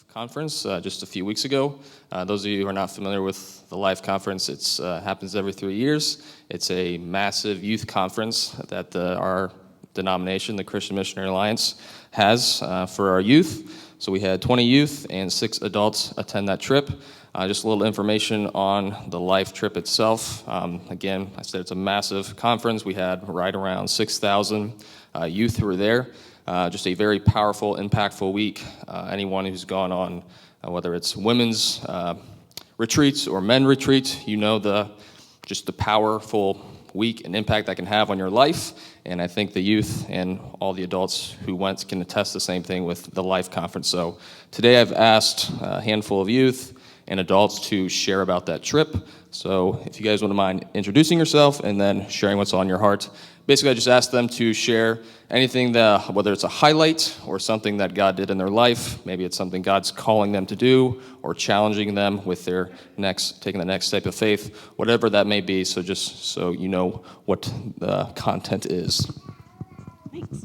Conference just a few weeks ago. Those of you who are not familiar with the Life Conference, it happens every 3 years. It's a massive youth conference that our denomination, the Christian Missionary Alliance, has for our youth. So we had 20 youth and 6 adults attend that trip. Just a little information on the Life trip itself. Again, I said it's a massive conference. We had right around 6,000 youth who were there. Just a very powerful, impactful week. Anyone who's gone on, whether it's women's retreats or men retreats, you know just the powerful week and impact that can have on your life. And I think the youth and all the adults who went can attest the same thing with the Life Conference. So today I've asked a handful of youth and adults to share about that trip. So if you guys wouldn't mind introducing yourself and then sharing what's on your heart. Basically, I just asked them to share anything whether it's a highlight or something that God did in their life. Maybe it's something God's calling them to do or challenging them with their taking the next step of faith, whatever that may be. So just so you know what the content is. Thanks.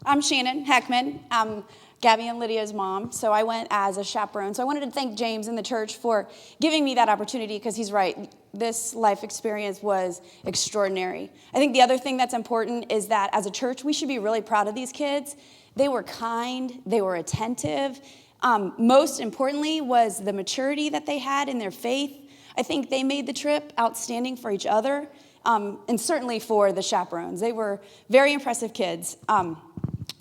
I'm Shannon Heckman. I'm Gabby and Lydia's mom, so I went as a chaperone. So I wanted to thank James and the church for giving me that opportunity, because he's right. This life experience was extraordinary. I think the other thing that's important is that as a church, we should be really proud of these kids. They were kind, they were attentive. Most importantly was the maturity that they had in their faith. I think they made the trip outstanding for each other, and certainly for the chaperones. They were very impressive kids.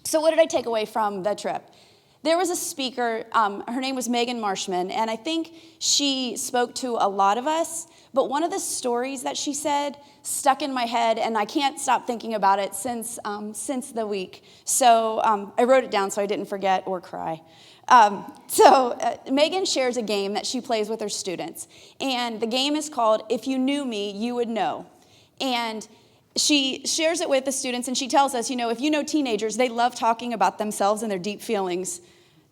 So what did I take away from the trip? There was a speaker, her name was Megan Marshman, and I think she spoke to a lot of us, but one of the stories that she said stuck in my head, and I can't stop thinking about it since the week. So I wrote it down so I didn't forget or cry. Megan shares a game that she plays with her students, and the game is called If You Knew Me, You Would Know. And she shares it with the students, and she tells us, if you know teenagers, they love talking about themselves and their deep feelings.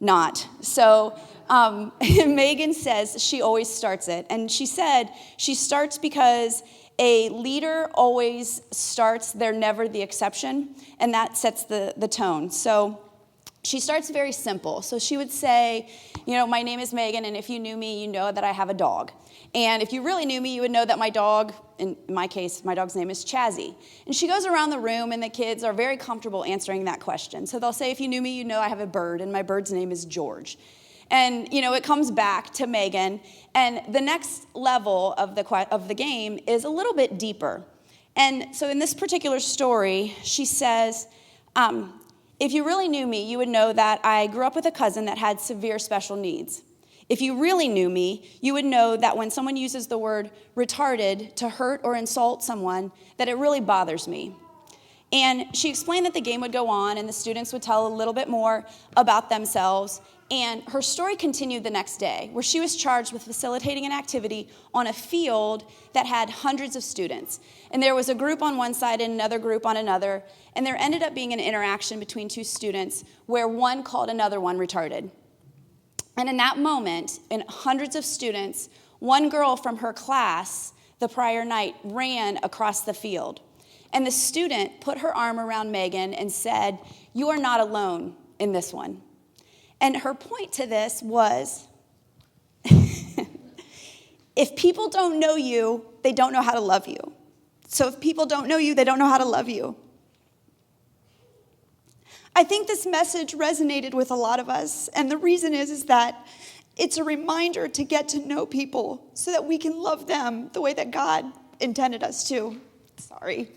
Not. So Megan says she always starts it. And she said she starts because a leader always starts, they're never the exception, and that sets the tone. So she starts very simple. So she would say, my name is Megan, and if you knew me, you know that I have a dog. And if you really knew me, you would know that my dog, in my case, my dog's name is Chazzy. And she goes around the room, and the kids are very comfortable answering that question. So they'll say, if you knew me, you know I have a bird, and my bird's name is George. And, it comes back to Megan. And the next level of the game is a little bit deeper. And so in this particular story, she says, if you really knew me, you would know that I grew up with a cousin that had severe special needs. If you really knew me, you would know that when someone uses the word retarded to hurt or insult someone, that it really bothers me. And she explained that the game would go on and the students would tell a little bit more about themselves. And her story continued the next day, where she was charged with facilitating an activity on a field that had hundreds of students. And there was a group on one side and another group on another. And there ended up being an interaction between 2 students where one called another one retarded. And in that moment, in hundreds of students, one girl from her class the prior night ran across the field. And the student put her arm around Megan and said, "You are not alone in this one." And her point to this was, if people don't know you, they don't know how to love you. So if people don't know you, they don't know how to love you. I think this message resonated with a lot of us, and the reason is that it's a reminder to get to know people so that we can love them the way that God intended us to. Sorry.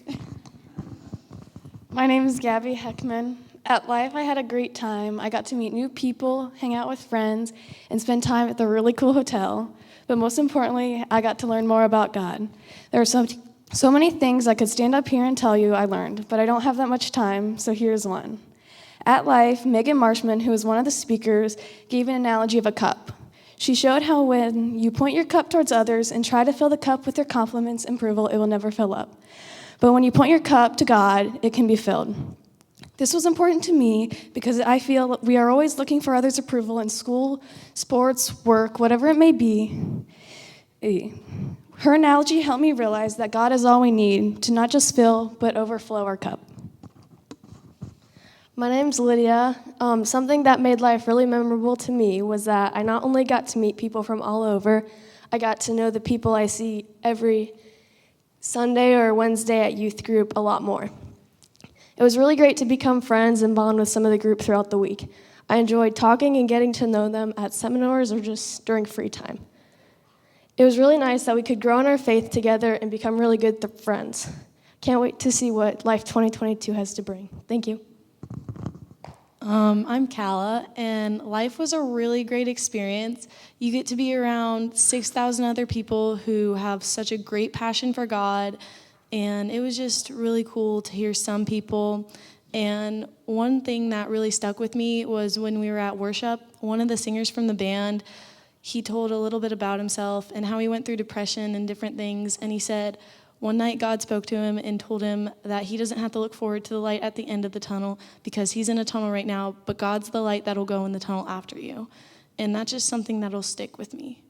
My name is Gabby Heckman. At Life, I had a great time. I got to meet new people, hang out with friends, and spend time at the really cool hotel. But most importantly, I got to learn more about God. There are so many things I could stand up here and tell you I learned, but I don't have that much time, so here's one. At Life, Megan Marshman, who was one of the speakers, gave an analogy of a cup. She showed how when you point your cup towards others and try to fill the cup with your compliments and approval, it will never fill up. But when you point your cup to God, it can be filled. This was important to me because I feel we are always looking for others' approval in school, sports, work, whatever it may be. Her analogy helped me realize that God is all we need to not just fill, but overflow our cup. My name's Lydia. Something that made life really memorable to me was that I not only got to meet people from all over, I got to know the people I see every Sunday or Wednesday at youth group a lot more. It was really great to become friends and bond with some of the group throughout the week. I enjoyed talking and getting to know them at seminars or just during free time. It was really nice that we could grow in our faith together and become really good friends. Can't wait to see what Life 2022 has to bring. Thank you. I'm Kala, and life was a really great experience. You get to be around 6,000 other people who have such a great passion for God, and it was just really cool to hear some people. And one thing that really stuck with me was when we were at worship, one of the singers from the band, he told a little bit about himself and how he went through depression and different things, and he said, one night God spoke to him and told him that he doesn't have to look forward to the light at the end of the tunnel because he's in a tunnel right now, but God's the light that'll go in the tunnel after you. And that's just something that'll stick with me.